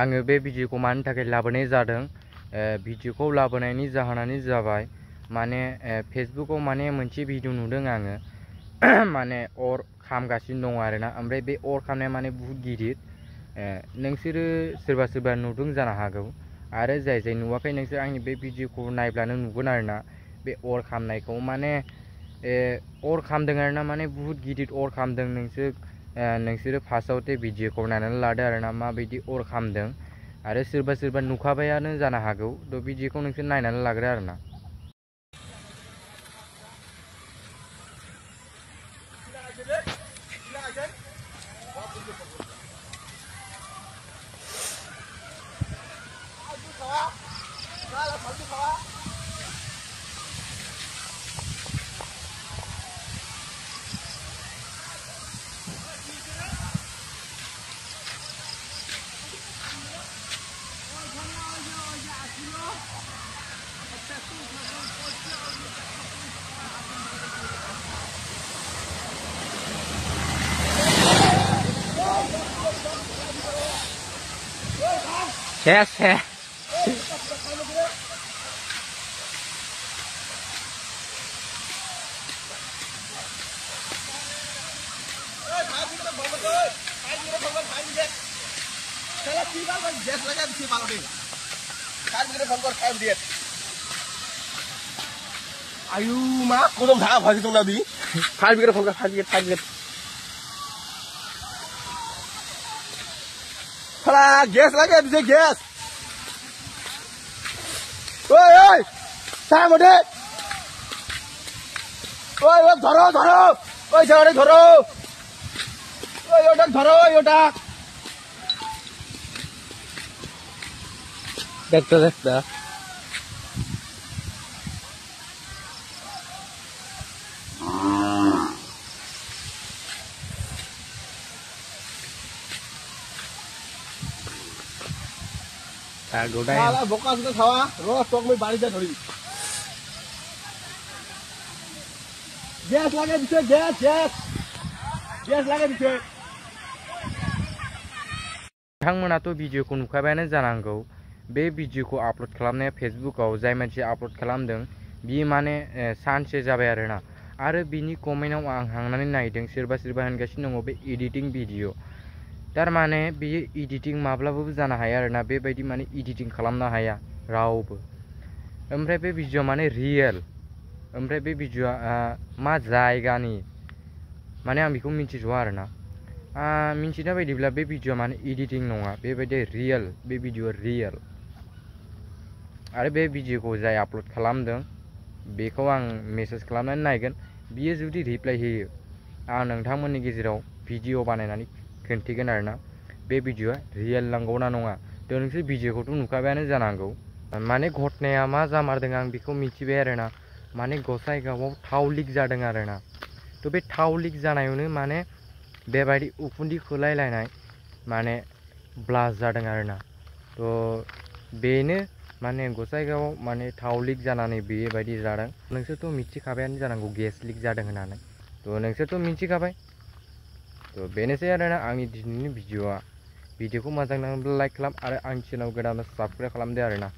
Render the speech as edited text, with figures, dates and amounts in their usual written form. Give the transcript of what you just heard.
आङो बे भिडिअखौ मानि थाखाय लाबोनाय जादों भिडिअखौ लाबोनायनि जाहोनानो जाबाय माने फेसबुकआव माने मोनसे भिडिअ नुदों आङो माने अर खामगासिनो दं आरोना ओमफ्राय बे अर खामनाया माने बहुत गिदिर नोंसोरो सोरबा सोरबा नुदों जानो हागौ आरो जाय जाय नुवाखै नोंसोर आंनि बे भिडिअखौ नायब्लानो नुगोन आरोना बे अर खामनायखौ माने अर खामदों आरोना माने बहुत गिदिर अर खामदों नोंसोरो फार्स्टआवथे भिडिअखौ नायनानै लादो आरोना माबायदि अर खामदों आरो सोरबा सोरबा नुखाबायानो जानो हागौ थ' भिडिअखौ नोंसोर नायनानै लाग्रो आरोना। Yes, yes. Ayu mak, kau dong dah apa sih tong nabi? 5 minute phone kar 5 minute. Hala, gas lagi bisa gas. Oi, saya mau deh. Oi, dhoro. Oi, jangan dhoro. Oi, otak dhoro, otak. Dekta. Godain. Salah bokas itu sawa, roh stok में बारिश है थोड़ी. Gas लगे पीछे gas लगे पीछे. नोंथांमोनाथ' भिडिअखौ नुखाबायानो जानांगौ बे भिडिअखौ आपल'ड खालामनाया फेसबुकआव जाय मानसिया आपल'ड खालामदों बियो माने सानसे जाबाय आरोना आरो बिनि कमेन्टआव आं हांनानै नायदों सोरबा होनगासिनो दङ बे एडिटिं भिडिअ थारमाने बेयो एडिटिं माब्लाबाबो जानो हाया आरोना बेबायदि माने एडिटिं खालामनो हाया रावबो ओमफ्राय बे भिडिअ माने रियेल ओमफ्राय बे भिडिअआ मा जायगानि माने आं बेखौ मिन्थिथ'आ आरोना मिन्थिनाय बायदिब्ला बे भिडिअआ माने एडिटिं नङा बेबायदि रियेल बे भिडिअआ रियेल आरो बे भिडिअखौ जाय आपल'ड खालामदों बेखौ आं मेसेज खालामनानै नायगोन बियो जुदि रिप्लाइ होयो आं नोंथांमोननि गेजेराव भिडिअ बानायनानै खोन्थिगोन आरोना बे भिडिअआ रियेल नंगौना नङा थ' नोंसोर भिडिअखौथ' नुखाबायानो जानांगौ माने घटनाया मा जामारदों आं बेखौ मिथिबाय आरोना माने गसाइगावआव थाव लिक जादों आरोना थ' बे थाव लिक जानायावनो माने बेबायदि उखुन्दै खोलायलायनाय माने ब्लास्ट जादों आरोना थ' बेनो माने गसाइगावआव माने थाव लिक जानानै बेबायदि जादों नोंसोरथ' मिथिखाबायानो जानांगौ गेस लिक जादों होननानै थ' नोंसोरथ' मिथिखाबाय थ' बेनोसै आरोना आंनि दिनैनि भिडिअखौ मोजां नाङोब्ला लाइक खालाम आरो आंनि चेनेल गोदान साबस्क्राइब खालामदो आरोना।